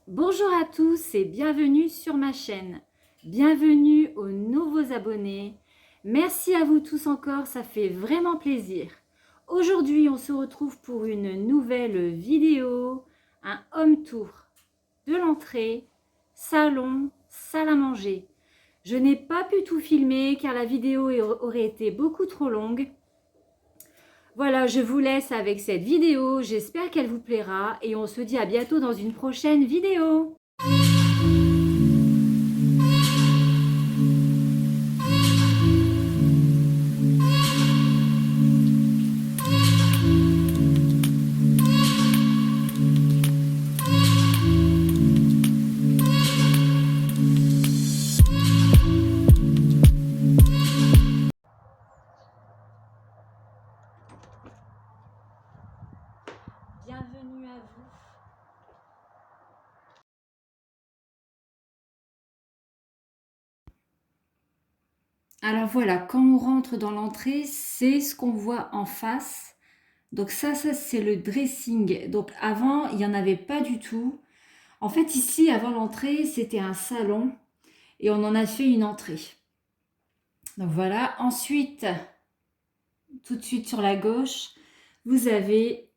Bonjour à tous et bienvenue sur ma chaîne. Bienvenue aux nouveaux abonnés. Merci à vous tous encore, ça fait vraiment plaisir. Aujourd'hui, on se retrouve pour une nouvelle vidéo, un home tour de l'entrée, salon, salle à manger. Je n'ai pas pu tout filmer car la vidéo aurait été beaucoup trop longue. Voilà, je vous laisse avec cette vidéo, j'espère qu'elle vous plaira et on se dit à bientôt dans une prochaine vidéo. Bienvenue à vous. Alors voilà, quand on rentre dans l'entrée, c'est ce qu'on voit en face. Donc ça c'est le dressing. Donc avant, il n'y en avait pas du tout. En fait, ici, avant l'entrée, c'était un salon et on en a fait une entrée. Donc voilà. Ensuite, tout de suite sur la gauche, vous avez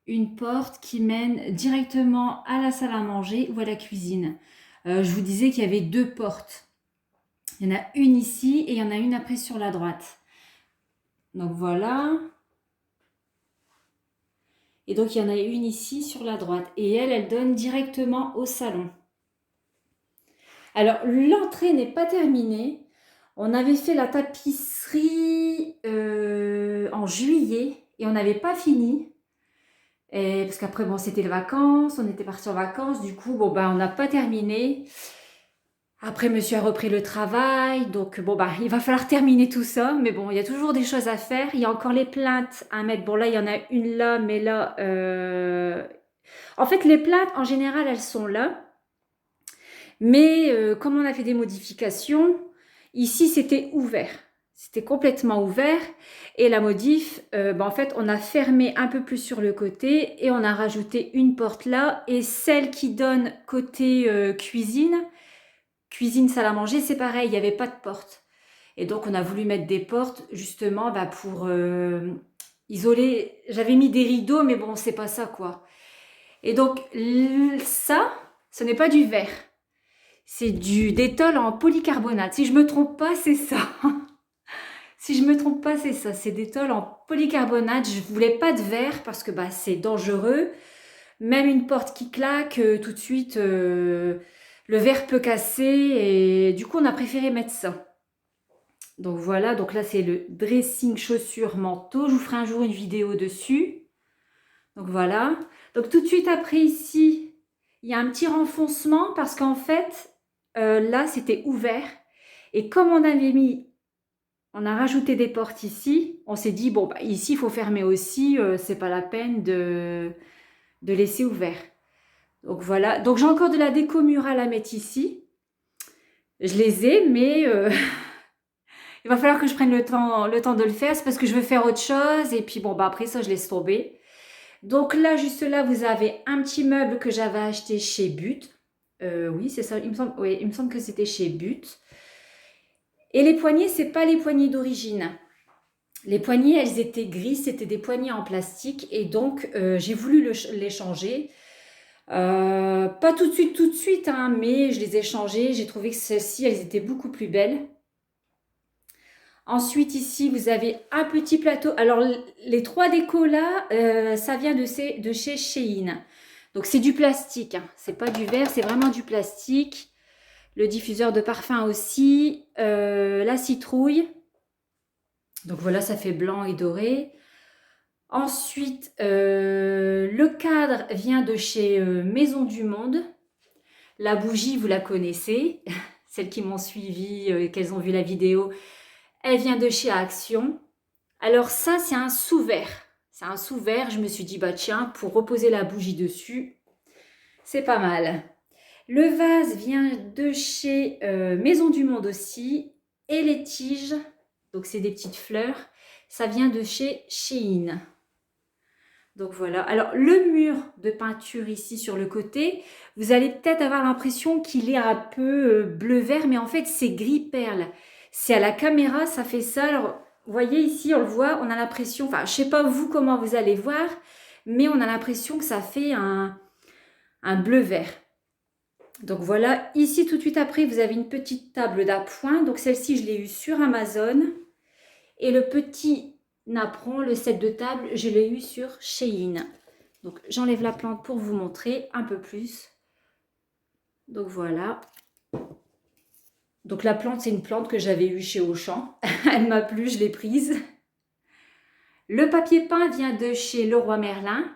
une porte qui mène directement à la salle à manger ou à la cuisine. Je vous disais qu'il y avait deux portes. Il y en a une ici et il y en a une après sur la droite. Donc voilà. Et donc il y en a une ici sur la droite. Et elle donne directement au salon. Alors l'entrée n'est pas terminée. On avait fait la tapisserie en juillet et on n'avait pas fini. Et parce qu'après, bon, c'était les vacances, on était parti en vacances, du coup, bon, ben, on n'a pas terminé. Après, monsieur a repris le travail, donc bon, bah, il va falloir terminer tout ça, mais bon, il y a toujours des choses à faire. Il y a encore les plaintes à mettre. Bon, là, il y en a une là, mais là, en fait, les plaintes, en général, elles sont là. Mais comme on a fait des modifications, ici, c'était ouvert. C'était complètement ouvert. Et la modif, en fait, on a fermé un peu plus sur le côté et on a rajouté une porte là. Et celle qui donne côté cuisine, salle à manger, c'est pareil, il n'y avait pas de porte. Et donc, on a voulu mettre des portes justement pour isoler. J'avais mis des rideaux, mais bon, c'est pas ça, quoi. Et donc, ça, ce n'est pas du verre. C'est du Détol en polycarbonate. Si je me trompe pas, c'est ça. Si je me trompe pas, c'est ça. C'est Détol en polycarbonate. Je voulais pas de verre parce que bah, c'est dangereux. Même une porte qui claque, tout de suite, le verre peut casser. Et du coup, on a préféré mettre ça. Donc voilà, donc là, c'est le dressing chaussures manteau. Je vous ferai un jour une vidéo dessus. Donc voilà. Donc tout de suite après ici, il y a un petit renfoncement parce qu'en fait, là, c'était ouvert. Et comme on a rajouté des portes ici, on s'est dit, bon, bah, ici, il faut fermer aussi, c'est pas la peine de laisser ouvert. Donc voilà, donc j'ai encore de la déco murale à mettre ici. Je les ai, mais il va falloir que je prenne le temps de le faire. C'est parce que je veux faire autre chose. Et puis bon, bah après ça, je laisse tomber. Donc là, juste là, vous avez un petit meuble que j'avais acheté chez But. Oui, c'est ça, oui, il me semble que c'était chez But. Et les poignées, c'est pas les poignées d'origine. Les poignées, elles étaient grises, c'était des poignées en plastique et donc j'ai voulu les changer. Pas tout de suite, hein, mais je les ai changées. J'ai trouvé que celles-ci, elles étaient beaucoup plus belles. Ensuite, ici, vous avez un petit plateau. Alors, les trois décos là, ça vient de chez Shein. Donc, c'est du plastique, hein. C'est pas du verre, c'est vraiment du plastique. Le diffuseur de parfum aussi. La citrouille. Donc, voilà, ça fait blanc et doré. Ensuite, le cadre vient de chez Maison du Monde. La bougie, vous la connaissez. Celles qui m'ont suivi, qu'elles ont vu la vidéo, elle vient de chez Action. Alors ça, c'est un sous-verre. C'est un sous-verre. Je me suis dit, bah tiens, pour reposer la bougie dessus, c'est pas mal. Le vase vient de chez Maison du Monde aussi. Et les tiges, donc c'est des petites fleurs, ça vient de chez Shein. Donc voilà. Alors le mur de peinture ici sur le côté, vous allez peut-être avoir l'impression qu'il est un peu bleu-vert, mais en fait c'est gris perle. C'est à la caméra, ça fait ça. Alors vous voyez ici, on le voit, on a l'impression, enfin je sais pas vous comment vous allez voir, mais on a l'impression que ça fait un bleu-vert. Donc voilà, ici tout de suite après, vous avez une petite table d'appoint. Donc celle-ci, je l'ai eue sur Amazon. Et le petit napperon, le set de table, je l'ai eu sur Shein. Donc j'enlève la plante pour vous montrer un peu plus. Donc voilà. Donc la plante, c'est une plante que j'avais eue chez Auchan. Elle m'a plu, je l'ai prise. Le papier peint vient de chez Leroy Merlin.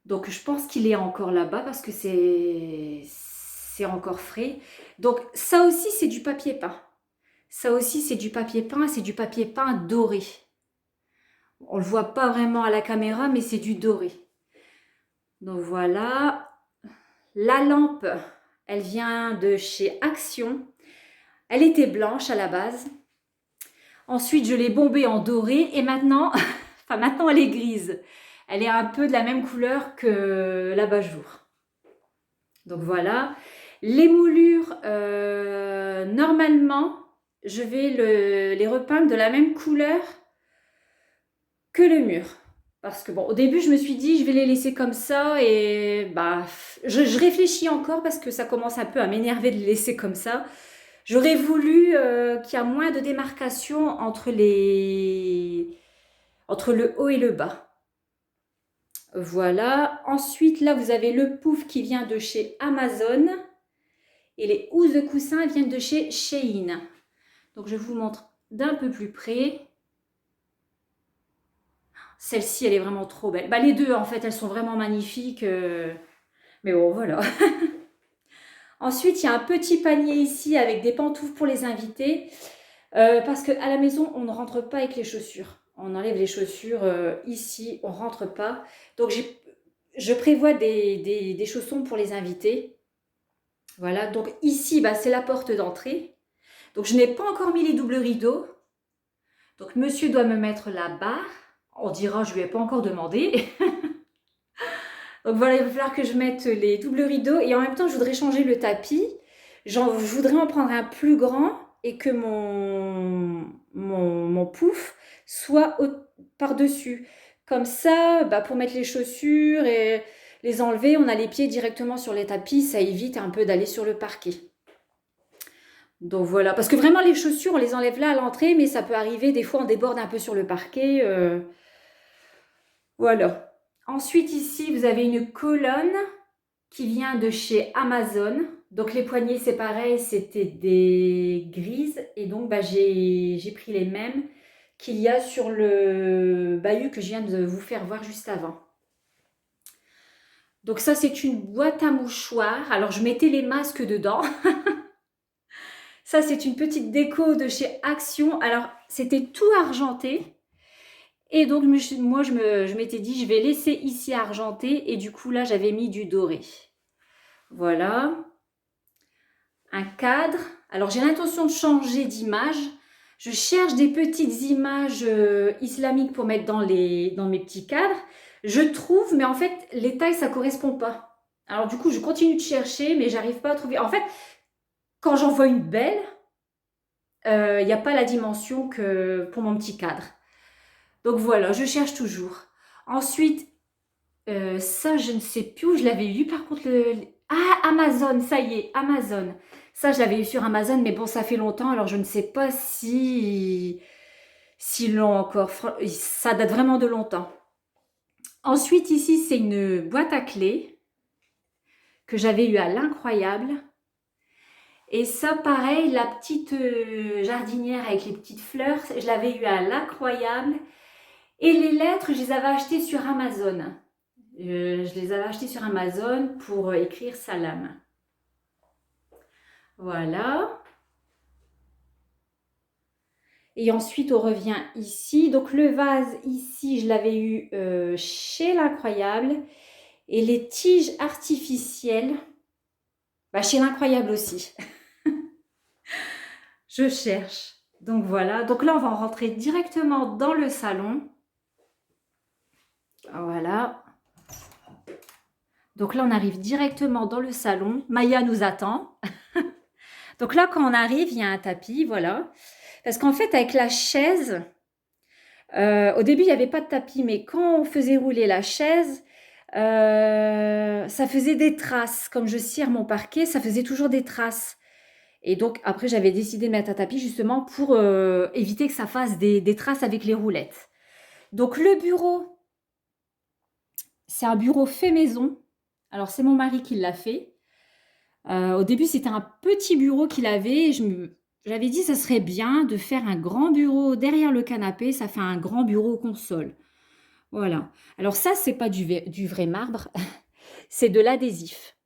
Donc je pense qu'il est encore là-bas parce que c'est encore frais. Donc ça aussi, c'est du papier peint. Ça aussi, c'est du papier peint, c'est du papier peint doré. On ne le voit pas vraiment à la caméra, mais c'est du doré. Donc voilà. La lampe, elle vient de chez Action. Elle était blanche à la base. Ensuite, je l'ai bombée en doré et maintenant, enfin maintenant elle est grise. Elle est un peu de la même couleur que l'abat-jour. Donc voilà. Les moulures, normalement, je vais les repeindre de la même couleur que le mur. Parce que bon, au début, je me suis dit, je vais les laisser comme ça et bah, je réfléchis encore parce que ça commence un peu à m'énerver de les laisser comme ça. J'aurais voulu qu'il y ait moins de démarcation entre le haut et le bas. Voilà. Ensuite, là, vous avez le pouf qui vient de chez Amazon et les housses de coussin viennent de chez Shein. Donc, je vous montre d'un peu plus près. Celle-ci, elle est vraiment trop belle. Bah, les deux, en fait, elles sont vraiment magnifiques. Mais bon, voilà. Ensuite, il y a un petit panier ici avec des pantoufles pour les invités. Parce qu'à la maison, on ne rentre pas avec les chaussures. On enlève les chaussures ici, on ne rentre pas. Donc, je prévois des chaussons pour les invités. Voilà, donc ici, bah, c'est la porte d'entrée. Donc, je n'ai pas encore mis les doubles rideaux. Donc, monsieur doit me mettre la barre. On dira, je ne lui ai pas encore demandé. Donc, voilà, il va falloir que je mette les doubles rideaux. Et en même temps, je voudrais changer le tapis. Je voudrais en prendre un plus grand et que mon pouf soit par-dessus. Comme ça, bah, pour mettre les chaussures et les enlever, on a les pieds directement sur les tapis. Ça évite un peu d'aller sur le parquet. Donc voilà, parce que vraiment les chaussures, on les enlève là à l'entrée, mais ça peut arriver, des fois on déborde un peu sur le parquet. Voilà. Ensuite ici, vous avez une colonne qui vient de chez Amazon. Donc les poignées, c'est pareil, c'était des grises. Et donc bah, j'ai pris les mêmes qu'il y a sur le bahut que je viens de vous faire voir juste avant. Donc ça, c'est une boîte à mouchoirs. Alors je mettais les masques dedans. Ça, c'est une petite déco de chez Action. Alors, c'était tout argenté. Et donc, moi, je m'étais dit, je vais laisser ici argenté. Et du coup, là, j'avais mis du doré. Voilà. Un cadre. Alors, j'ai l'intention de changer d'image. Je cherche des petites images islamiques pour mettre dans mes petits cadres. Je trouve, mais en fait, les tailles, ça ne correspond pas. Alors, du coup, je continue de chercher, mais j'arrive pas à trouver. En fait, quand j'en vois une belle, il n'y a pas la dimension que pour mon petit cadre. Donc voilà, je cherche toujours. Ensuite, ça, je ne sais plus où je l'avais eu. Par contre, ah, Amazon, ça y est, Amazon. Ça, je l'avais eu sur Amazon, mais bon, ça fait longtemps, alors je ne sais pas s'ils l'ont encore. Ça date vraiment de longtemps. Ensuite, ici, c'est une boîte à clés que j'avais eu à l'Incroyable. Et ça, pareil, la petite jardinière avec les petites fleurs, je l'avais eu à l'Incroyable. Et les lettres, je les avais achetées sur Amazon. Je les avais achetées sur Amazon pour écrire Salam. Voilà. Et ensuite, on revient ici. Donc, le vase, ici, je l'avais eu chez l'Incroyable. Et les tiges artificielles, bah, chez l'Incroyable aussi. Je cherche. Donc, voilà. Donc là, on va rentrer directement dans le salon. Voilà. Donc là, on arrive directement dans le salon. Maya nous attend. Donc là, quand on arrive, il y a un tapis, voilà. Parce qu'en fait, avec la chaise, au début, il n'y avait pas de tapis, mais quand on faisait rouler la chaise, ça faisait des traces. Comme je cire mon parquet, ça faisait toujours des traces. Et donc, après, j'avais décidé de mettre un tapis justement pour éviter que ça fasse des traces avec les roulettes. Donc, le bureau, c'est un bureau fait maison. Alors, c'est mon mari qui l'a fait. Au début, c'était un petit bureau qu'il avait. J'avais dit, ça serait bien de faire un grand bureau derrière le canapé. Ça fait un grand bureau console. Voilà. Alors ça, c'est pas du vrai marbre. C'est de l'adhésif.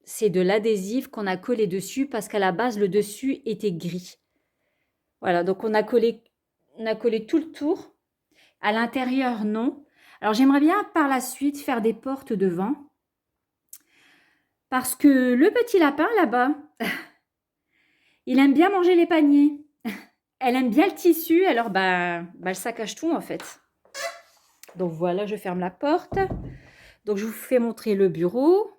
C'est de l'adhésif qu'on a collé dessus parce qu'à la base, le dessus était gris. Voilà. Donc, on a collé tout le tour. À l'intérieur, non. Alors, j'aimerais bien par la suite faire des portes devant. Parce que le petit lapin là-bas, il aime bien manger les paniers. Elle aime bien le tissu, alors elle saccage tout en fait. Donc voilà, je ferme la porte. Donc je vous fais montrer le bureau.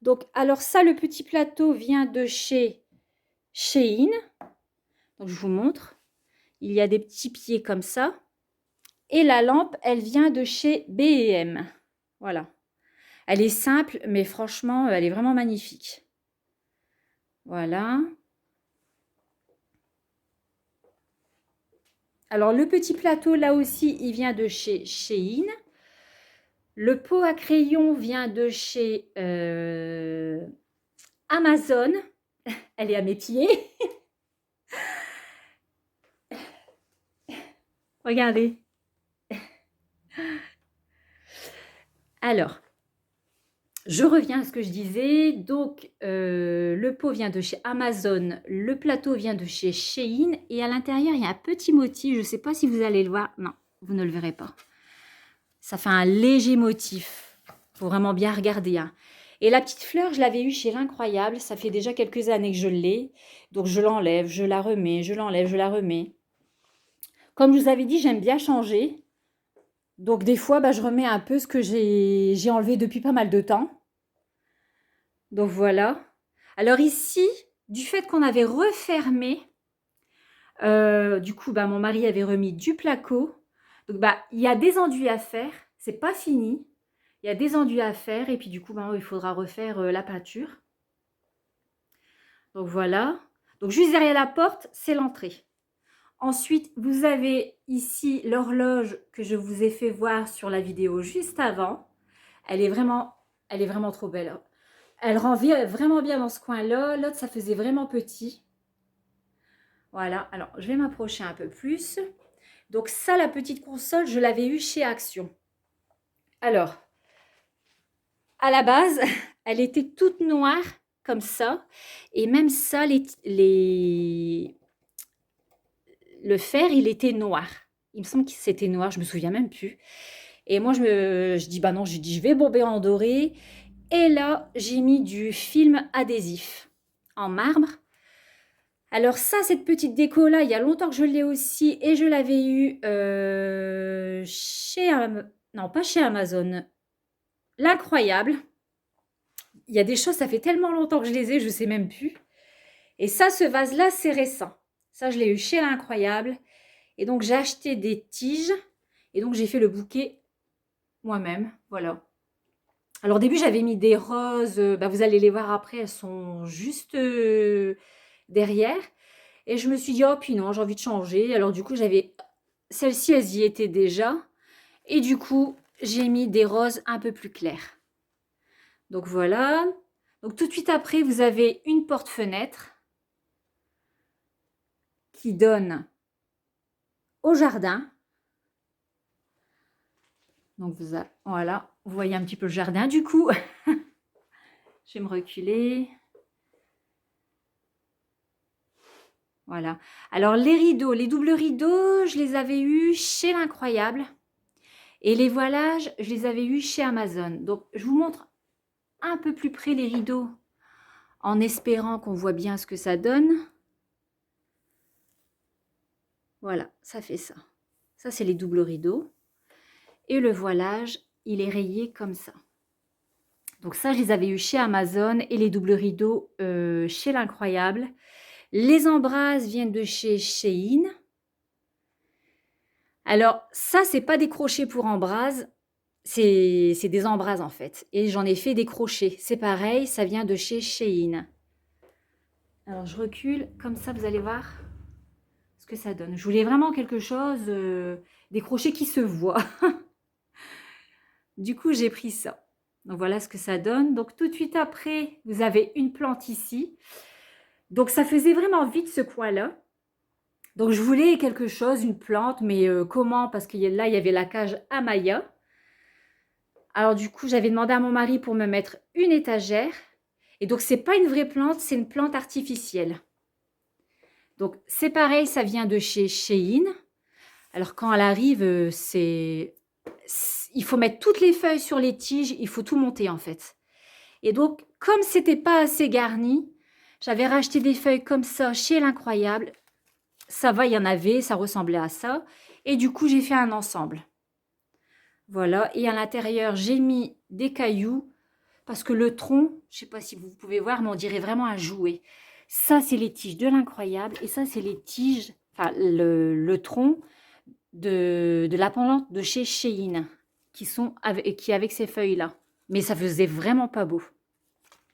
Donc alors ça, le petit plateau vient de chez Shein. Donc je vous montre. Il y a des petits pieds comme ça. Et la lampe, elle vient de chez B&M. Voilà. Elle est simple, mais franchement, elle est vraiment magnifique. Voilà. Alors, le petit plateau, là aussi, il vient de chez Shein. Le pot à crayon vient de chez Amazon. Elle est à mes pieds. Regardez. Alors, je reviens à ce que je disais. Donc, le pot vient de chez Amazon. Le plateau vient de chez Shein. Et à l'intérieur, il y a un petit motif. Je ne sais pas si vous allez le voir. Non, vous ne le verrez pas. Ça fait un léger motif. Il faut vraiment bien regarder. Hein. Et la petite fleur, je l'avais eue chez l'Incroyable. Ça fait déjà quelques années que je l'ai. Donc, je l'enlève, je la remets, je l'enlève, je la remets. Comme je vous avais dit, j'aime bien changer. Donc, des fois, je remets un peu ce que j'ai enlevé depuis pas mal de temps. Donc, voilà. Alors ici, du fait qu'on avait refermé, du coup, mon mari avait remis du placo. Donc, il y a des enduits à faire. C'est pas fini. Il y a des enduits à faire. Et puis, du coup, il faudra refaire la peinture. Donc, voilà. Donc, juste derrière la porte, c'est l'entrée. Ensuite, vous avez ici l'horloge que je vous ai fait voir sur la vidéo juste avant. Elle est vraiment trop belle. Elle rend vraiment bien dans ce coin-là. L'autre, ça faisait vraiment petit. Voilà. Alors, je vais m'approcher un peu plus. Donc ça, la petite console, je l'avais eue chez Action. Alors, à la base, elle était toute noire comme ça. Et même ça, le fer, il était noir. Il me semble que c'était noir, je me souviens même plus. Et moi, je dis, non, je vais bomber en doré. Et là, j'ai mis du film adhésif en marbre. Alors ça, cette petite déco-là, il y a longtemps que je l'ai aussi. Et je l'avais eu non, pas chez Amazon. L'Incroyable. Il y a des choses, ça fait tellement longtemps que je les ai, je ne sais même plus. Et ça, ce vase-là, c'est récent. Ça, je l'ai eu chez l'Incroyable. Et donc, j'ai acheté des tiges. Et donc, j'ai fait le bouquet moi-même. Voilà. Alors, au début, j'avais mis des roses. Vous allez les voir après, elles sont juste derrière. Et je me suis dit, oh, puis non, j'ai envie de changer. Alors, du coup, celles-ci, elles y étaient déjà. Et du coup, j'ai mis des roses un peu plus claires. Donc, voilà. Donc, tout de suite après, vous avez une porte-fenêtre qui donne au jardin. Donc, voilà, vous voyez un petit peu le jardin du coup. Je vais me reculer. Voilà. Alors, les rideaux, les doubles rideaux, je les avais eus chez l'Incroyable. Et les voilages, je les avais eus chez Amazon. Donc, je vous montre un peu plus près les rideaux en espérant qu'on voit bien ce que ça donne. Voilà, ça fait ça. Ça, c'est les doubles rideaux. Et le voilage, il est rayé comme ça. Donc ça, je les avais eu chez Amazon et les doubles rideaux chez l'Incroyable. Les embrasses viennent de chez Shein. Alors ça, c'est pas des crochets pour embrase, c'est des embrasses en fait. Et j'en ai fait des crochets. C'est pareil, ça vient de chez Shein. Alors je recule, comme ça vous allez voir ce que ça donne. Je voulais vraiment quelque chose, des crochets qui se voient. Du coup, j'ai pris ça. Donc voilà ce que ça donne. Donc tout de suite après, vous avez une plante ici. Donc ça faisait vraiment vite ce coin-là. Donc je voulais quelque chose, une plante, mais comment? Parce que là, il y avait la cage à Maya. Alors du coup, j'avais demandé à mon mari pour me mettre une étagère. Et donc, c'est pas une vraie plante, c'est une plante artificielle. Donc c'est pareil, ça vient de chez Shein. Alors quand elle arrive, il faut mettre toutes les feuilles sur les tiges, il faut tout monter en fait. Et donc, comme c'était pas assez garni, j'avais racheté des feuilles comme ça chez l'Incroyable. Ça va, il y en avait, ça ressemblait à ça. Et du coup, j'ai fait un ensemble. Voilà, et à l'intérieur, j'ai mis des cailloux parce que le tronc, je sais pas si vous pouvez voir, mais on dirait vraiment un jouet. Ça, c'est les tiges de l'Incroyable et ça, c'est les tiges, enfin le tronc de la pendante de chez Shein qui avec ces feuilles-là. Mais ça faisait vraiment pas beau.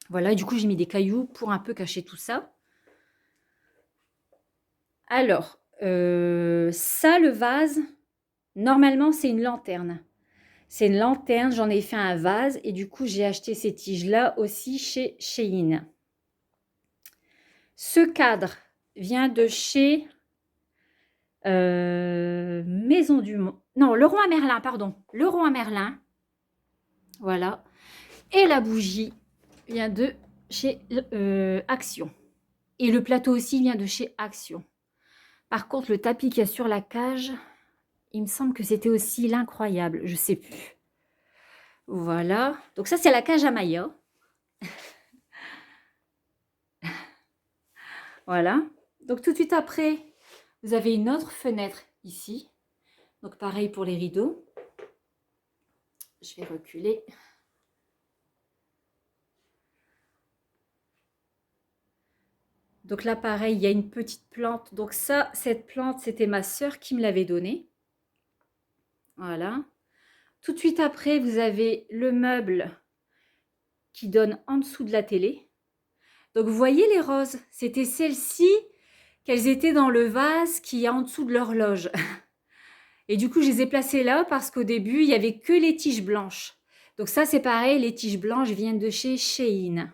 Voilà, et du coup, j'ai mis des cailloux pour un peu cacher tout ça. Alors, ça, le vase, normalement, c'est une lanterne. C'est une lanterne, j'en ai fait un vase et du coup, j'ai acheté ces tiges-là aussi chez Shein. Ce cadre vient de chez Maison du Monde. Non, Leroy Merlin, pardon. Leroy Merlin. Voilà. Et la bougie vient de chez Action. Et le plateau aussi vient de chez Action. Par contre, le tapis qu'il y a sur la cage, il me semble que c'était aussi l'Incroyable. Je ne sais plus. Voilà. Donc ça, c'est la cage à Maya. Voilà. Donc tout de suite après, vous avez une autre fenêtre ici. Donc pareil pour les rideaux. Je vais reculer. Donc là, pareil, il y a une petite plante. Donc ça, cette plante, c'était ma sœur qui me l'avait donnée. Voilà. Tout de suite après, vous avez le meuble qui donne en dessous de la télé. Donc vous voyez les roses, c'était celles-ci qu'elles étaient dans le vase qui est en dessous de l'horloge. Et du coup, je les ai placées là parce qu'au début, il n'y avait que les tiges blanches. Donc ça, c'est pareil, les tiges blanches viennent de chez Shein.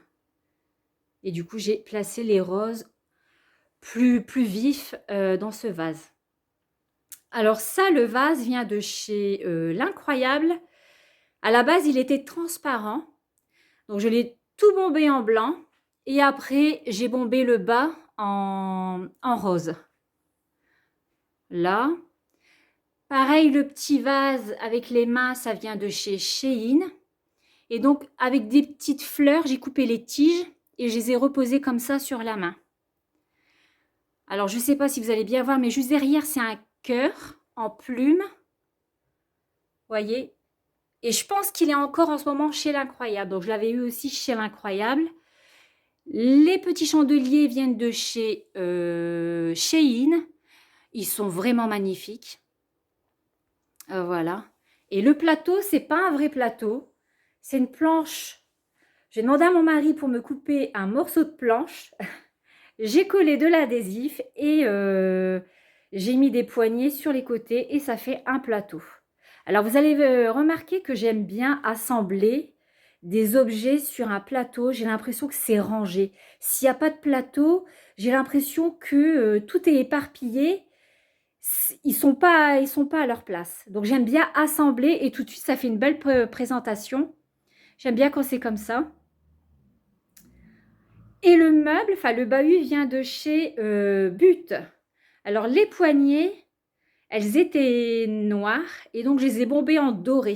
Et du coup, j'ai placé les roses plus vifs dans ce vase. Alors ça, le vase vient de chez l'Incroyable. À la base, il était transparent. Donc, je l'ai tout bombé en blanc. Et après, j'ai bombé le bas en rose. Là. Pareil, le petit vase avec les mains, ça vient de chez Shein. Et donc, avec des petites fleurs, j'ai coupé les tiges et je les ai reposées comme ça sur la main. Alors, je ne sais pas si vous allez bien voir, mais juste derrière, c'est un cœur en plume. Voyez. Et je pense qu'il est encore en ce moment chez l'Incroyable. Donc, je l'avais eu aussi chez l'Incroyable. Les petits chandeliers viennent de chez Shein. Ils sont vraiment magnifiques. Voilà. Et le plateau, c'est pas un vrai plateau. C'est une planche. J'ai demandé à mon mari pour me couper un morceau de planche. J'ai collé de l'adhésif et j'ai mis des poignées sur les côtés et ça fait un plateau. Alors, vous allez remarquer que j'aime bien assembler des objets sur un plateau. J'ai l'impression que c'est rangé. S'il n'y a pas de plateau, j'ai l'impression que tout est éparpillé. Ils sont pas à leur place. Donc, j'aime bien assembler et tout de suite, ça fait une belle présentation. J'aime bien quand c'est comme ça. Et le meuble, enfin le bahut vient de chez But. Alors, les poignées, elles étaient noires et donc je les ai bombées en doré.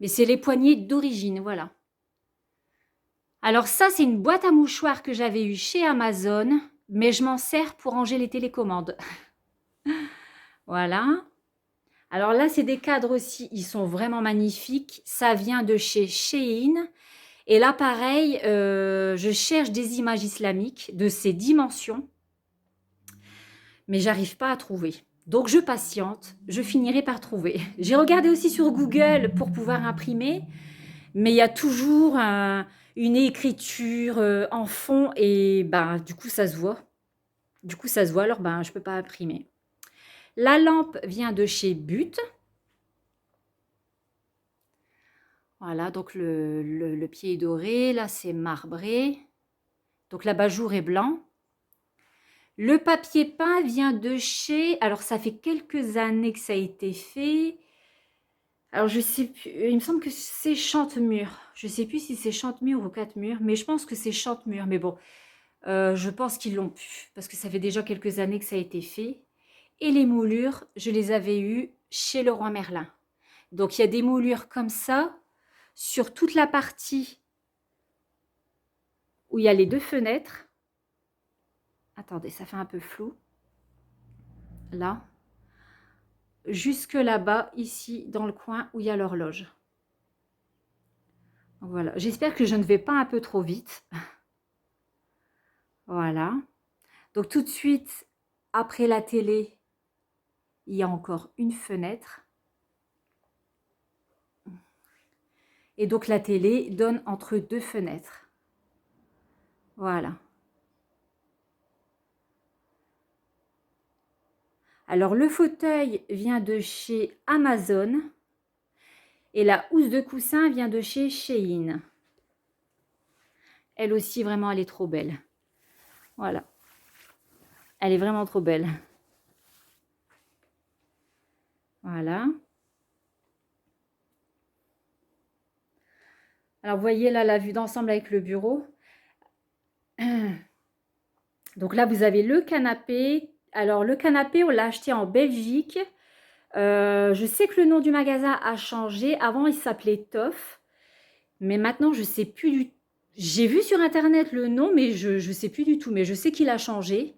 Mais c'est les poignées d'origine, voilà. Alors ça, c'est une boîte à mouchoirs que j'avais eue chez Amazon, mais je m'en sers pour ranger les télécommandes. Voilà. Alors là, c'est des cadres aussi, ils sont vraiment magnifiques. Ça vient de chez Shein. Et là, pareil, je cherche des images islamiques de ces dimensions, mais j'arrive pas à trouver. Donc je patiente, je finirai par trouver. J'ai regardé aussi sur Google pour pouvoir imprimer, mais il y a toujours une écriture en fond et ben, du coup ça se voit. Du coup ça se voit, alors ben, je peux pas imprimer. La lampe vient de chez But. Voilà, donc le pied est doré, là c'est marbré. Donc l'abat-jour est blanc. Le papier peint vient de chez... Alors ça fait quelques années que ça a été fait. Alors je sais plus, il me semble que c'est Chantemur. Je sais plus si c'est Chantemur ou Quatemur, mais je pense que c'est Chantemur. Mais bon, je pense qu'ils l'ont pu, parce que ça fait déjà quelques années que ça a été fait. Et les moulures, je les avais eues chez Leroy Merlin. Donc il y a des moulures comme ça, sur toute la partie où il y a les deux fenêtres. Attendez, ça fait un peu flou. Là. Jusque là-bas, ici, dans le coin où il y a l'horloge. Voilà. J'espère que je ne vais pas un peu trop vite. Voilà. Donc tout de suite, après la télé, il y a encore une fenêtre. Et donc la télé donne entre deux fenêtres. Voilà. Alors le fauteuil vient de chez Amazon. Et la housse de coussin vient de chez Shein. Elle aussi, vraiment, elle est trop belle. Voilà. Elle est vraiment trop belle. Voilà. Alors, vous voyez là la vue d'ensemble avec le bureau. Donc là, vous avez le canapé. Alors, le canapé, on l'a acheté en Belgique. Je sais que le nom du magasin a changé. Avant, il s'appelait Toff. Mais maintenant, je ne sais plus du tout. J'ai vu sur Internet le nom, mais je ne sais plus du tout. Mais je sais qu'il a changé.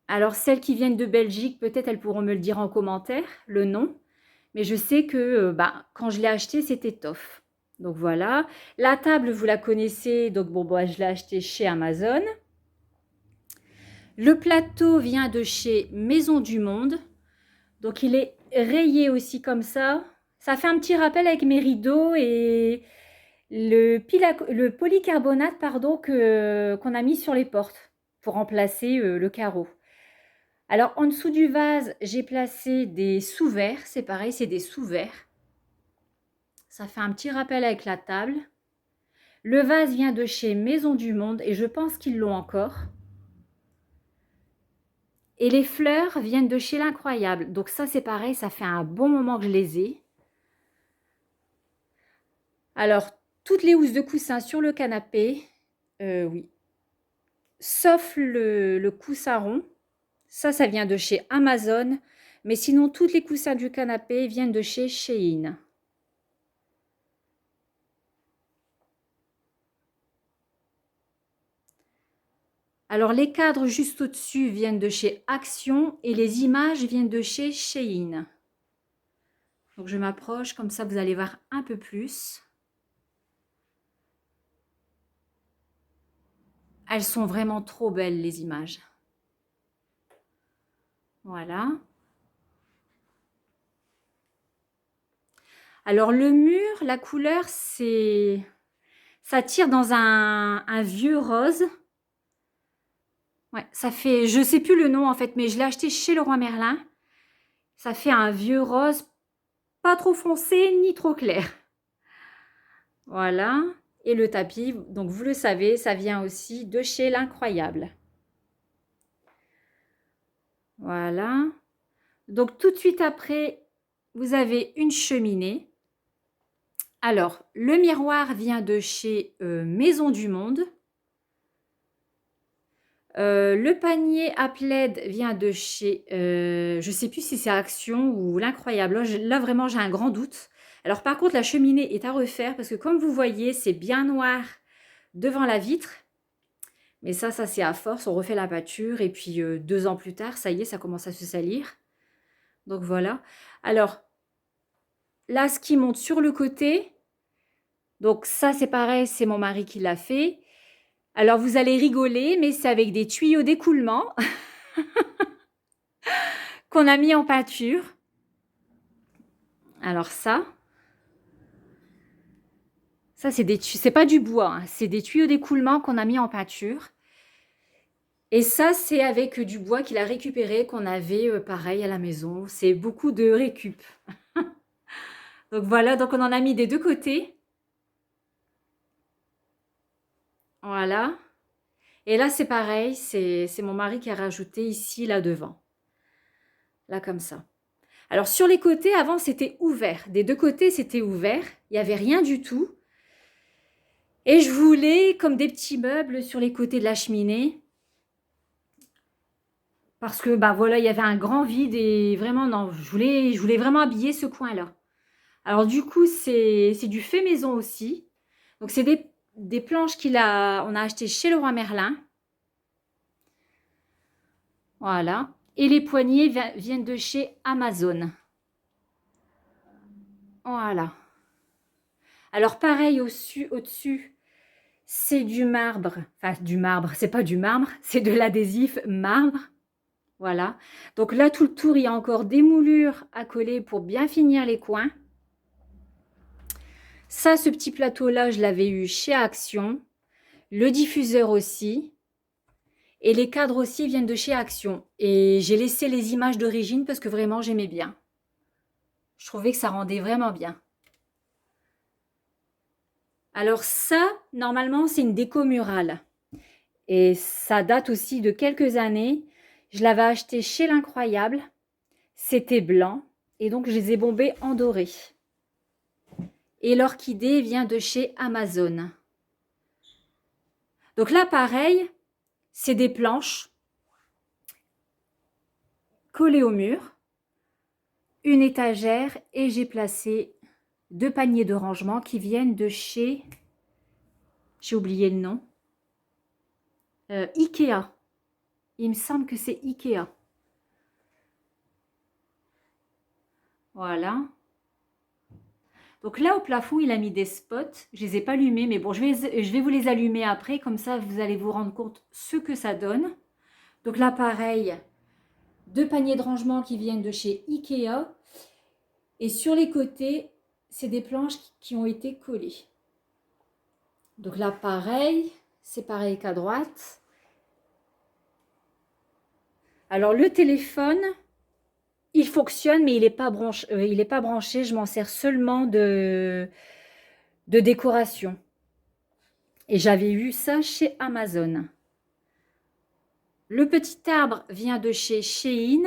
Alors, celles qui viennent de Belgique, peut-être elles pourront me le dire en commentaire, le nom. Mais je sais que quand je l'ai acheté, c'était Toff. Donc voilà. La table, vous la connaissez. Donc bon, je l'ai acheté chez Amazon. Le plateau vient de chez Maison du Monde. Donc il est rayé aussi comme ça. Ça fait un petit rappel avec mes rideaux et le polycarbonate qu'on a mis sur les portes pour remplacer le carreau. Alors en dessous du vase, j'ai placé des sous-verres. C'est pareil, c'est des sous-verres. Ça fait un petit rappel avec la table. Le vase vient de chez Maison du Monde et je pense qu'ils l'ont encore. Et les fleurs viennent de chez l'Incroyable. Donc ça, c'est pareil, ça fait un bon moment que je les ai. Alors, toutes les housses de coussin sur le canapé, oui. Sauf le coussin rond. Ça vient de chez Amazon. Mais sinon, toutes les coussins du canapé viennent de chez Shein. Alors, les cadres juste au-dessus viennent de chez Action et les images viennent de chez Shein. Donc, je m'approche, comme ça, vous allez voir un peu plus. Elles sont vraiment trop belles, les images. Voilà. Alors, le mur, la couleur, c'est... Ça tire dans un vieux rose. Ouais, ça fait... Je sais plus le nom, en fait, mais je l'ai acheté chez Leroy Merlin. Ça fait un vieux rose, pas trop foncé, ni trop clair. Voilà. Et le tapis, donc vous le savez, ça vient aussi de chez l'Incroyable. Voilà. Donc tout de suite après, vous avez une cheminée. Alors, le miroir vient de chez Maison du Monde. Le panier à plaid vient de chez, je ne sais plus si c'est Action ou l'Incroyable. Là, vraiment, j'ai un grand doute. Alors, par contre, la cheminée est à refaire parce que comme vous voyez, c'est bien noir devant la vitre. Mais ça c'est à force, on refait la pâture et puis 2 ans plus tard, ça y est, ça commence à se salir. Donc voilà. Alors là, ce qui monte sur le côté, donc ça c'est pareil, c'est mon mari qui l'a fait. Alors vous allez rigoler, mais c'est avec des tuyaux d'écoulement qu'on a mis en pâture. Alors ça c'est pas du bois, hein, c'est des tuyaux d'écoulement qu'on a mis en pâture. Et ça, c'est avec du bois qu'il a récupéré, qu'on avait pareil à la maison. C'est beaucoup de récup. Donc voilà, donc on en a mis des deux côtés. Voilà. Et là, c'est pareil, c'est mon mari qui a rajouté ici, là devant. Là, comme ça. Alors, sur les côtés, avant, c'était ouvert. Des deux côtés, c'était ouvert. Il n'y avait rien du tout. Et je voulais comme des petits meubles sur les côtés de la cheminée. Parce que, bah voilà, il y avait un grand vide et vraiment, non, je voulais vraiment habiller ce coin-là. Alors, du coup, c'est du fait maison aussi. Donc, c'est des planches on a acheté chez Leroy Merlin. Voilà. Et les poignées viennent de chez Amazon. Voilà. Alors, pareil, au-dessus, c'est du marbre. Enfin, du marbre, c'est pas du marbre, c'est de l'adhésif marbre. Voilà. Donc là, tout le tour, il y a encore des moulures à coller pour bien finir les coins. Ça, ce petit plateau-là, je l'avais eu chez Action. Le diffuseur aussi. Et les cadres aussi viennent de chez Action. Et j'ai laissé les images d'origine parce que vraiment, j'aimais bien. Je trouvais que ça rendait vraiment bien. Alors ça, normalement, c'est une déco murale. Et ça date aussi de quelques années. Je l'avais acheté chez l'Incroyable. C'était blanc. Et donc, je les ai bombés en doré. Et l'orchidée vient de chez Amazon. Donc là, pareil, c'est des planches collées au mur, une étagère et j'ai placé 2 paniers de rangement qui viennent de chez, j'ai oublié le nom, Ikea. Il me semble que c'est Ikea. Voilà. Donc là, au plafond, il a mis des spots. Je les ai pas allumés, mais bon, je vais vous les allumer après. Comme ça, vous allez vous rendre compte ce que ça donne. Donc là, pareil, 2 paniers de rangement qui viennent de chez Ikea. Et sur les côtés, c'est des planches qui ont été collées. Donc là, pareil, c'est pareil qu'à droite. Alors, le téléphone, il fonctionne, mais il n'est pas branché. Je m'en sers seulement de décoration. Et j'avais eu ça chez Amazon. Le petit arbre vient de chez Shein.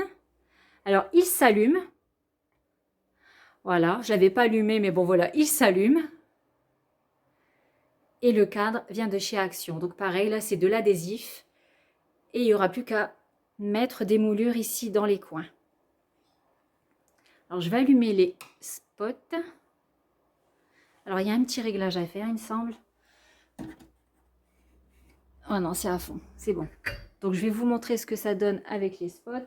Alors, il s'allume. Voilà, je l'avais pas allumé, mais bon, voilà, il s'allume. Et le cadre vient de chez Action. Donc, pareil, là, c'est de l'adhésif. Et il n'y aura plus qu'à mettre des moulures ici dans les coins. Alors, je vais allumer les spots. Alors, il y a un petit réglage à faire, il me semble. Oh non, c'est à fond, c'est bon. Donc, je vais vous montrer ce que ça donne avec les spots.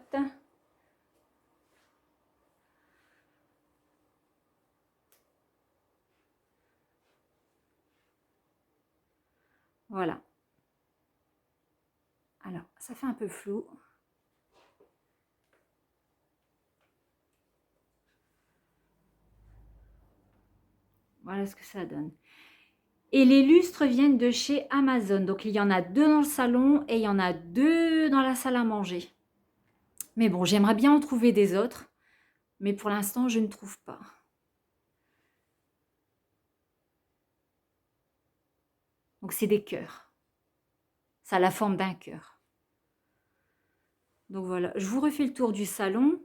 Voilà. Alors, ça fait un peu flou. Voilà ce que ça donne. Et les lustres viennent de chez Amazon. Donc, il y en a 2 dans le salon et il y en a 2 dans la salle à manger. Mais bon, j'aimerais bien en trouver des autres. Mais pour l'instant, je ne trouve pas. Donc, c'est des cœurs. Ça a la forme d'un cœur. Donc, voilà. Je vous refais le tour du salon.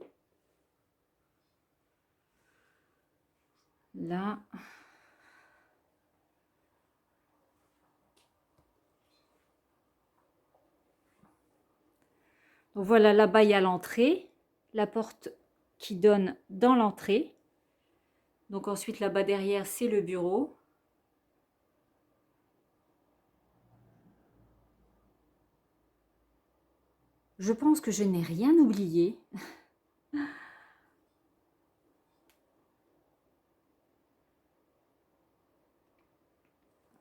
Là. Donc voilà, là-bas, il y a l'entrée, la porte qui donne dans l'entrée. Donc ensuite, là-bas derrière, c'est le bureau. Je pense que je n'ai rien oublié.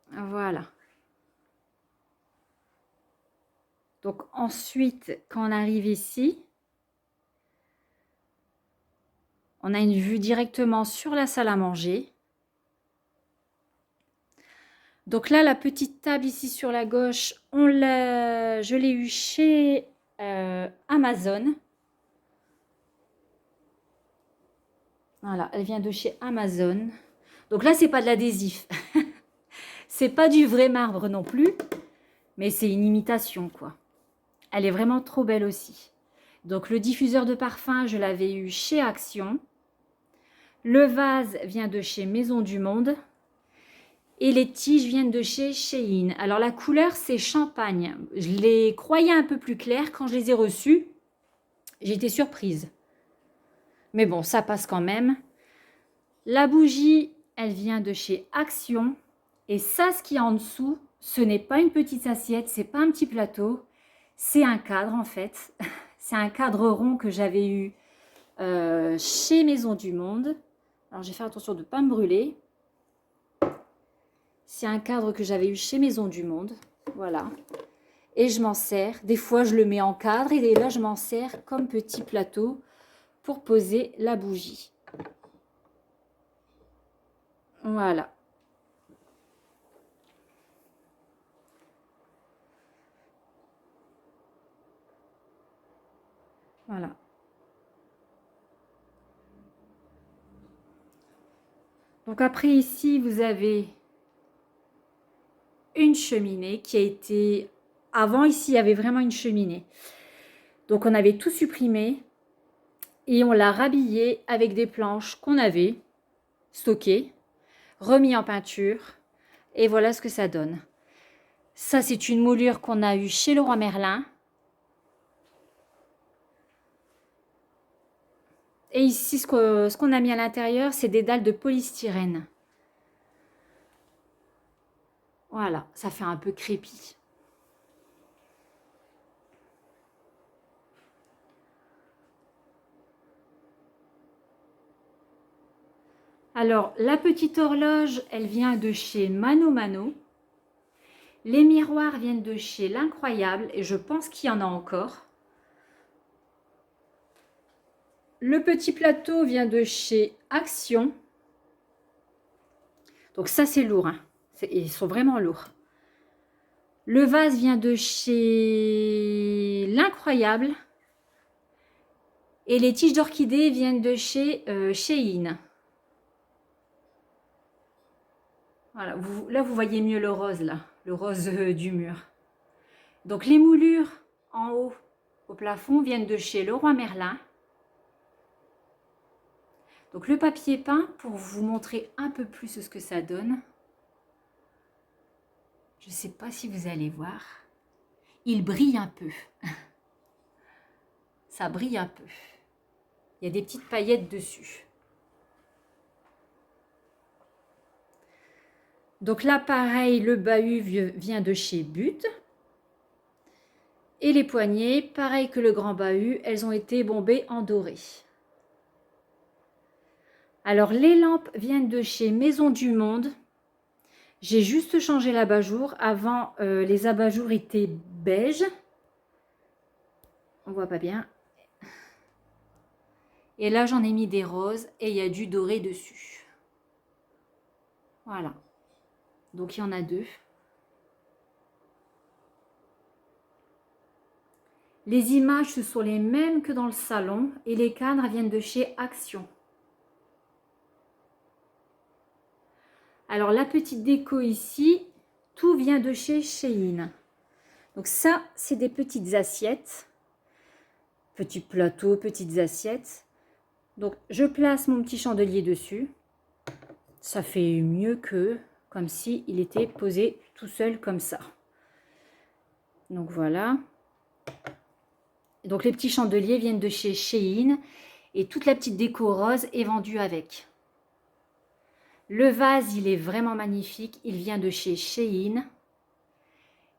Voilà. Donc ensuite, quand on arrive ici, on a une vue directement sur la salle à manger. Donc là, la petite table ici sur la gauche, je l'ai eu chez Amazon. Voilà, elle vient de chez Amazon. Donc là, c'est pas de l'adhésif. C'est pas du vrai marbre non plus, mais c'est une imitation, quoi. Elle est vraiment trop belle aussi. Donc le diffuseur de parfum, je l'avais eu chez Action. Le vase vient de chez Maison du Monde. Et les tiges viennent de chez Shein. Alors la couleur, c'est champagne. Je les croyais un peu plus claires. Quand je les ai reçues, j'étais surprise. Mais bon, ça passe quand même. La bougie, elle vient de chez Action. Et ça, ce qui est en dessous, ce n'est pas une petite assiette, c'est pas un petit plateau. C'est un cadre en fait. C'est un cadre rond que j'avais eu chez Maison du Monde. Alors, je vais faire attention de ne pas me brûler. C'est un cadre que j'avais eu chez Maison du Monde. Voilà. Et je m'en sers. Des fois, je le mets en cadre et là, je m'en sers comme petit plateau pour poser la bougie. Voilà. Voilà. Donc après, ici, vous avez une cheminée qui a été... Avant, ici, il y avait vraiment une cheminée. Donc, on avait tout supprimé et on l'a rhabillé avec des planches qu'on avait stockées, remis en peinture. Et voilà ce que ça donne. Ça, c'est une moulure qu'on a eue chez Leroy Merlin. Et ici, ce qu'on a mis à l'intérieur, c'est des dalles de polystyrène. Voilà, ça fait un peu crépi. Alors, la petite horloge, elle vient de chez Mano Mano. Les miroirs viennent de chez L'Incroyable et je pense qu'il y en a encore. Le petit plateau vient de chez Action. Donc ça, c'est lourd. Hein. Ils sont vraiment lourds. Le vase vient de chez L'Incroyable. Et les tiges d'orchidée viennent de chez Shein. Voilà, là, vous voyez mieux le rose, là. Le rose du mur. Donc, les moulures en haut, au plafond, viennent de chez Leroy Merlin. Donc, le papier peint, pour vous montrer un peu plus ce que ça donne. Je ne sais pas si vous allez voir. Il brille un peu. Ça brille un peu. Il y a des petites paillettes dessus. Donc là, pareil, le bahut vient de chez But. Et les poignées, pareil que le grand bahut, elles ont été bombées en doré. Alors, les lampes viennent de chez Maison du Monde. J'ai juste changé l'abat-jour. Avant, les abat-jours étaient beige. On voit pas bien. Et là, j'en ai mis des roses et il y a du doré dessus. Voilà. Donc, il y en a deux. Les images, ce sont les mêmes que dans le salon et les cadres viennent de chez Action. Alors, la petite déco ici, tout vient de chez Shein. Donc ça, c'est des petites assiettes. Petits plateaux, petites assiettes. Donc, je place mon petit chandelier dessus. Ça fait mieux que comme si il était posé tout seul comme ça. Donc, voilà. Donc, les petits chandeliers viennent de chez Shein. Et toute la petite déco rose est vendue avec. Le vase, il est vraiment magnifique. Il vient de chez Shein.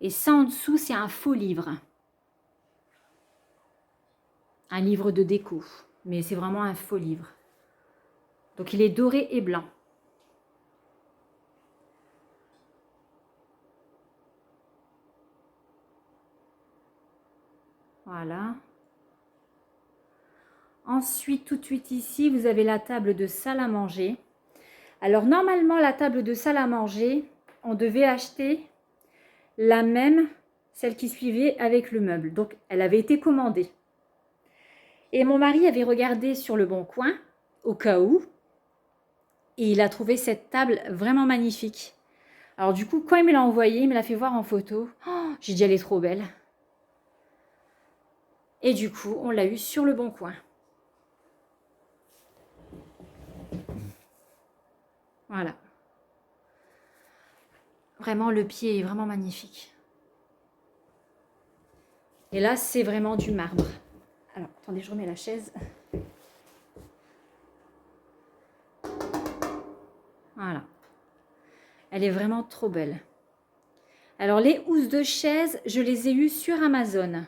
Et ça, en dessous, c'est un faux livre. un livre de déco. Mais c'est vraiment un faux livre. Donc il est doré et blanc. Voilà. Ensuite, tout de suite ici, vous avez la table de salle à manger. Alors normalement, la table de salle à manger, on devait acheter la même, celle qui suivait avec le meuble. Donc elle avait été commandée. Et mon mari avait regardé sur le Bon Coin, au cas où, et il a trouvé cette table vraiment magnifique. Alors du coup, quand il me l'a envoyée, il me l'a fait voir en photo. Oh, j'ai dit, elle est trop belle. Et du coup, on l'a eu sur le Bon Coin. Voilà. Vraiment, le pied est vraiment magnifique. Et là, c'est vraiment du marbre. Alors, attendez, je remets la chaise. Voilà. Elle est vraiment trop belle. Alors, les housses de chaise, je les ai eues sur Amazon.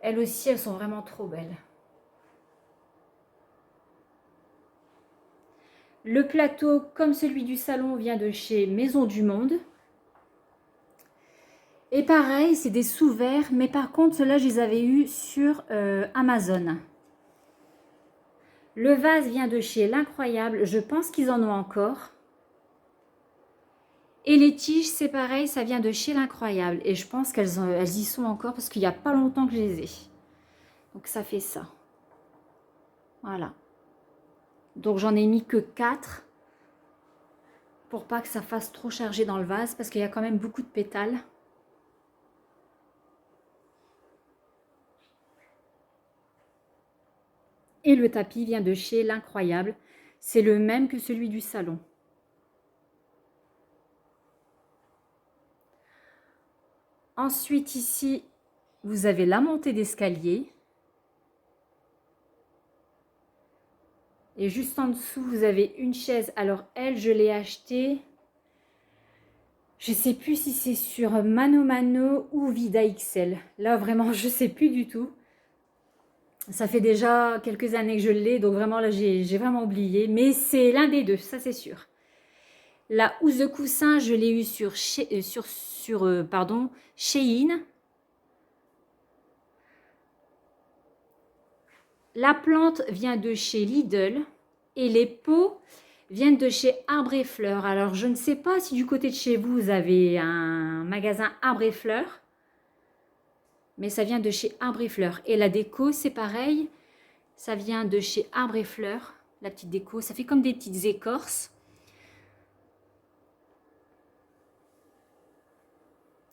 Elles aussi, elles sont vraiment trop belles. Le plateau, comme celui du salon, vient de chez Maison du Monde. Et pareil, c'est des sous-verres, mais par contre, ceux-là, je les avais eus sur Amazon. Le vase vient de chez L'Incroyable, je pense qu'ils en ont encore. Et les tiges, c'est pareil, ça vient de chez L'Incroyable. Et je pense qu'elles y sont encore parce qu'il n'y a pas longtemps que je les ai. Donc ça fait ça. Voilà. Donc j'en ai mis que 4 pour pas que ça fasse trop chargé dans le vase parce qu'il y a quand même beaucoup de pétales. Et le tapis vient de chez L'Incroyable. C'est le même que celui du salon. Ensuite, ici, vous avez la montée d'escalier. Et juste en dessous, vous avez une chaise. Alors, elle, je l'ai achetée. Je ne sais plus si c'est sur Mano Mano ou Vida XL. Là, vraiment, je ne sais plus du tout. Ça fait déjà quelques années que je l'ai. Donc, vraiment, là, j'ai vraiment oublié. Mais c'est l'un des deux, ça, c'est sûr. La housse de coussin, je l'ai eue sur Shein. La plante vient de chez Lidl et les pots viennent de chez Arbre et Fleurs. Alors, je ne sais pas si du côté de chez vous, vous avez un magasin Arbre et Fleurs, mais ça vient de chez Arbre et Fleurs. Et la déco, c'est pareil, ça vient de chez Arbre et Fleurs. La petite déco, ça fait comme des petites écorces.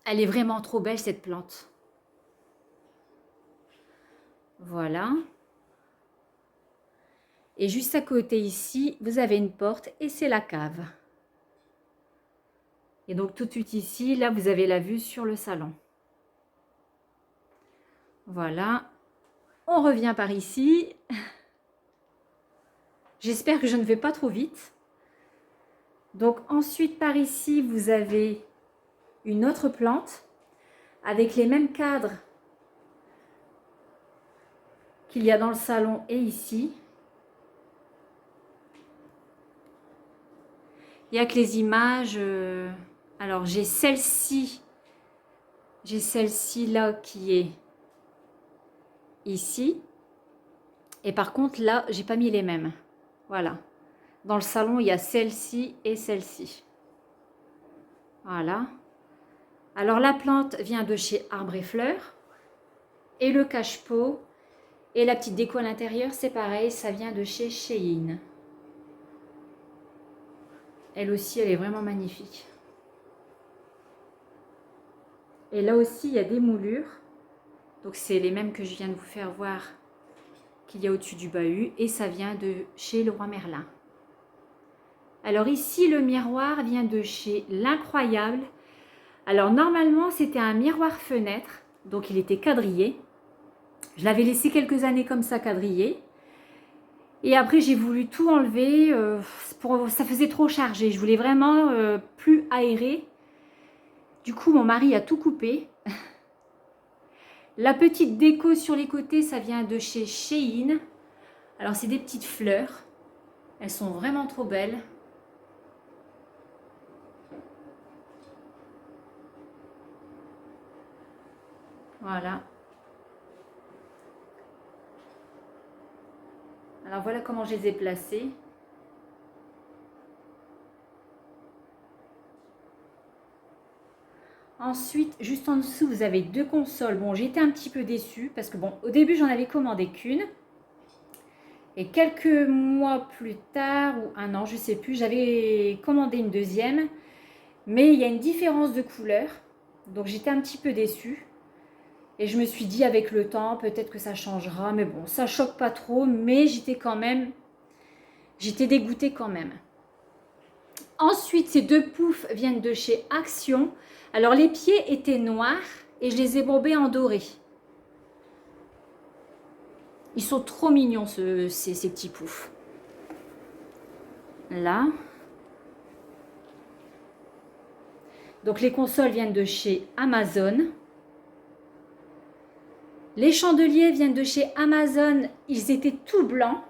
Elle est vraiment trop belle, cette plante. Voilà. Et juste à côté ici, vous avez une porte et c'est la cave. Et donc tout de suite ici, là vous avez la vue sur le salon. Voilà. On revient par ici. J'espère que je ne vais pas trop vite. Donc ensuite par ici, vous avez une autre plante avec les mêmes cadres qu'il y a dans le salon et ici. Il n'y a que les images. Alors j'ai celle-ci là qui est ici. Et par contre là, j'ai pas mis les mêmes. Voilà. Dans le salon, il y a celle-ci et celle-ci. Voilà. Alors la plante vient de chez Arbre et Fleurs. Et le cache-pot et la petite déco à l'intérieur, c'est pareil, ça vient de chez Shein. Elle aussi, elle est vraiment magnifique. Et là aussi, il y a des moulures. Donc c'est les mêmes que je viens de vous faire voir qu'il y a au-dessus du bahut. Et ça vient de chez Leroy Merlin. Alors ici, le miroir vient de chez L'Incroyable. Alors normalement, c'était un miroir fenêtre. Donc il était quadrillé. Je l'avais laissé quelques années comme ça quadrillé. Et après, j'ai voulu tout enlever. Ça faisait trop chargé. Je voulais vraiment plus aérer. Du coup, mon mari a tout coupé. La petite déco sur les côtés, ça vient de chez Shein. Alors, c'est des petites fleurs. Elles sont vraiment trop belles. Voilà. Alors, voilà comment je les ai placées. Ensuite, juste en dessous, vous avez 2 consoles. Bon, j'étais un petit peu déçue parce que, bon, au début, j'en avais commandé qu'une. Et quelques mois plus tard, ou un an, je ne sais plus, j'avais commandé une deuxième. Mais il y a une différence de couleur. Donc, j'étais un petit peu déçue. Et je me suis dit, avec le temps, peut-être que ça changera. Mais bon, ça choque pas trop. Mais j'étais dégoûtée quand même. Ensuite, ces 2 poufs viennent de chez Action. Alors, les pieds étaient noirs et je les ai bombés en doré. Ils sont trop mignons, ces petits poufs. Là. Donc, les consoles viennent de chez Amazon. Les chandeliers viennent de chez Amazon. Ils étaient tout blancs.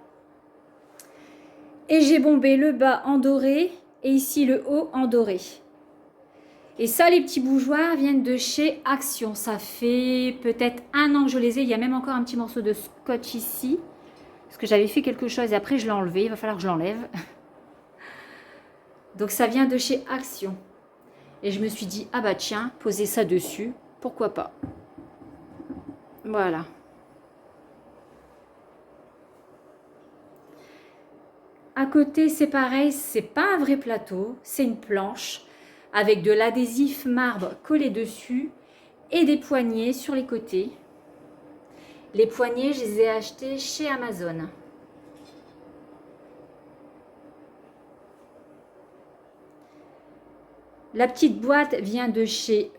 Et j'ai bombé le bas en doré et ici le haut en doré. Et ça, les petits bougeoirs viennent de chez Action. Ça fait peut-être 1 an que je les ai. Il y a même encore un petit morceau de scotch ici. Parce que j'avais fait quelque chose et après je l'ai enlevé. Il va falloir que je l'enlève. Donc ça vient de chez Action. Et je me suis dit, ah bah tiens, poser ça dessus. Pourquoi pas. Voilà. À côté, c'est pareil. C'est pas un vrai plateau. C'est une planche avec de l'adhésif marbre collé dessus et des poignées sur les côtés. Les poignées, je les ai achetés chez Amazon. La petite boîte vient de chez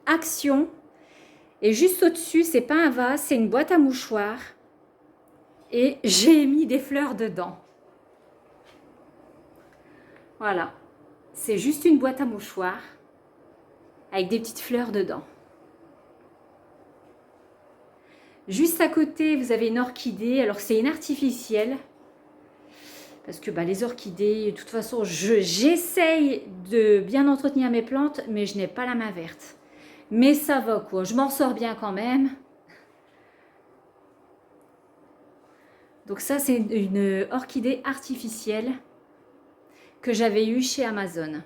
Action. Et juste au-dessus, c'est pas un vase, c'est une boîte à mouchoirs. Et j'ai mis des fleurs dedans. Voilà. C'est juste une boîte à mouchoirs avec des petites fleurs dedans. Juste à côté, vous avez une orchidée. Alors, c'est une artificielle. Parce que bah, les orchidées, de toute façon, j'essaye de bien entretenir mes plantes, mais je n'ai pas la main verte. Mais ça va quoi, je m'en sors bien quand même. Donc ça, c'est une orchidée artificielle que j'avais eue chez Amazon.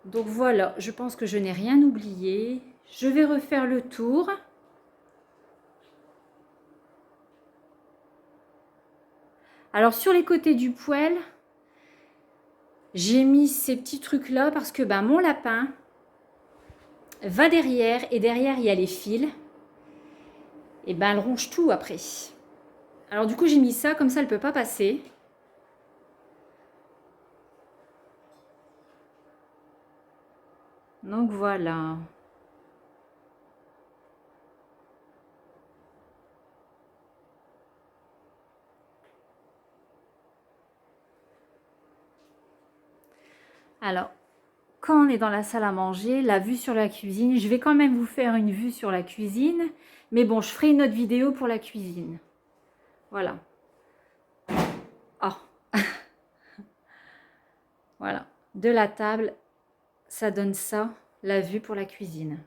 Donc voilà, je pense que je n'ai rien oublié. Je vais refaire le tour. Alors sur les côtés du poêle, j'ai mis ces petits trucs là parce que ben, mon lapin va derrière et derrière il y a les fils. Et ben elle ronge tout après. Alors du coup j'ai mis ça, comme ça elle ne peut pas passer. Donc voilà. Alors, quand on est dans la salle à manger, la vue sur la cuisine, je vais quand même vous faire une vue sur la cuisine. Mais bon, je ferai une autre vidéo pour la cuisine. Voilà. Oh. Voilà. De la table, ça donne ça, la vue pour la cuisine.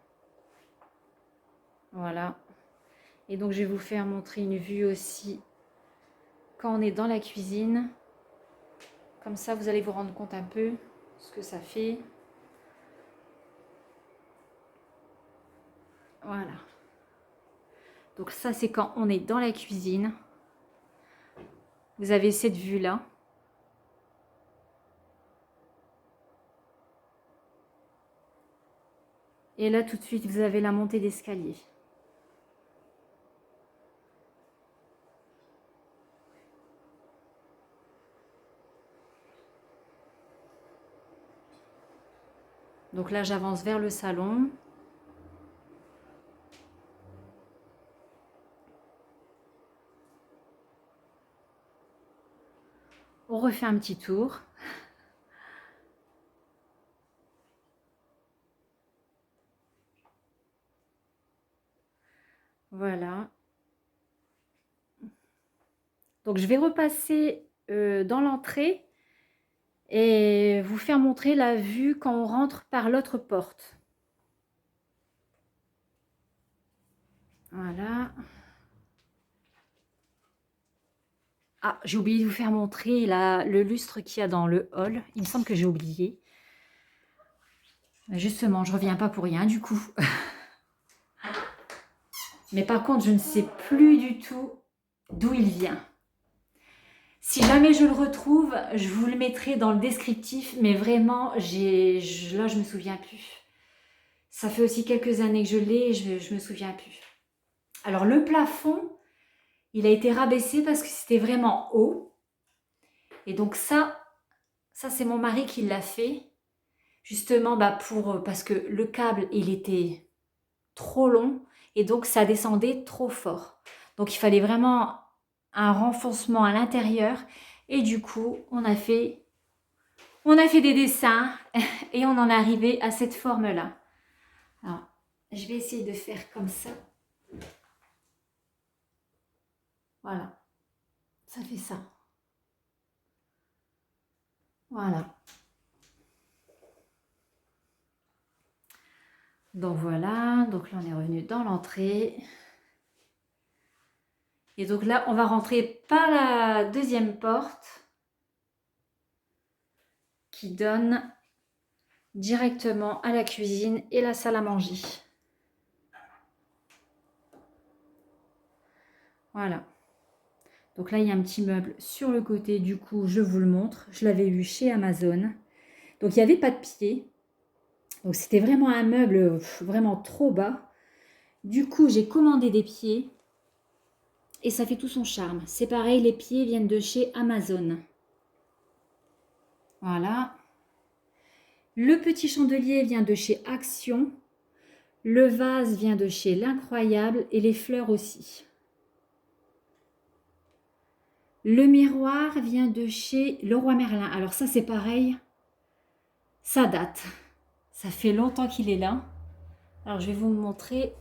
Voilà. Et donc, je vais vous faire montrer une vue aussi quand on est dans la cuisine. Comme ça, vous allez vous rendre compte un peu ce que ça fait. Voilà. Donc ça, c'est quand on est dans la cuisine. Vous avez cette vue-là. Et là, tout de suite, vous avez la montée d'escalier. Donc là, j'avance vers le salon. on refait un petit tour. Voilà. Donc, je vais repasser dans l'entrée et vous faire montrer la vue quand on rentre par l'autre porte. Voilà. Ah, j'ai oublié de vous faire montrer le lustre qu'il y a dans le hall. Il me semble que j'ai oublié. Justement, je reviens pas pour rien du coup. Mais par contre, je ne sais plus du tout d'où il vient. Si jamais je le retrouve, je vous le mettrai dans le descriptif. Mais vraiment, là, je me souviens plus. Ça fait aussi quelques années que je l'ai et je me souviens plus. Alors, le plafond, il a été rabaissé parce que c'était vraiment haut. Et donc ça c'est mon mari qui l'a fait. Justement, parce que le câble, il était trop long et donc ça descendait trop fort. Donc il fallait vraiment un renforcement à l'intérieur et du coup, on a fait des dessins et on en est arrivé à cette forme-là. Alors, je vais essayer de faire comme ça. Voilà, ça fait ça. Voilà. Donc voilà, donc là on est revenu dans l'entrée. Et donc là, on va rentrer par la deuxième porte qui donne directement à la cuisine et la salle à manger. Voilà. Donc là, il y a un petit meuble sur le côté. Du coup, je vous le montre. Je l'avais vu chez Amazon. Donc, il n'y avait pas de pied. Donc, c'était vraiment un meuble vraiment trop bas. Du coup, j'ai commandé des pieds. Et ça fait tout son charme. C'est pareil, les pieds viennent de chez Amazon. Voilà. Le petit chandelier vient de chez Action. Le vase vient de chez L'Incroyable et les fleurs aussi. Le miroir vient de chez Leroy Merlin. Alors ça, c'est pareil. Ça date. Ça fait longtemps qu'il est là. Alors, je vais vous montrer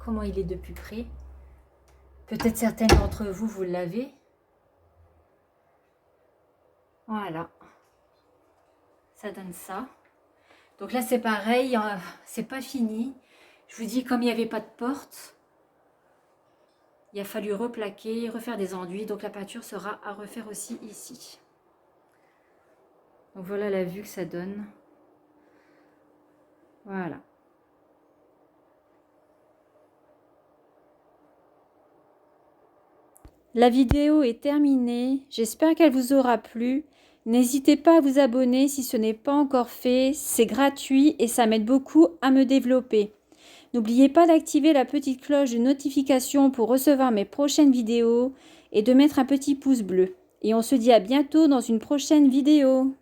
comment il est de plus près. Peut-être certains d'entre vous, vous l'avez. Voilà. Ça donne ça. Donc là, c'est pareil. C'est pas fini. Je vous dis, comme il n'y avait pas de porte, il a fallu replaquer, refaire des enduits. Donc la peinture sera à refaire aussi ici. Donc voilà la vue que ça donne. Voilà. La vidéo est terminée. J'espère qu'elle vous aura plu. N'hésitez pas à vous abonner si ce n'est pas encore fait. C'est gratuit et ça m'aide beaucoup à me développer. N'oubliez pas d'activer la petite cloche de notification pour recevoir mes prochaines vidéos et de mettre un petit pouce bleu. Et on se dit à bientôt dans une prochaine vidéo.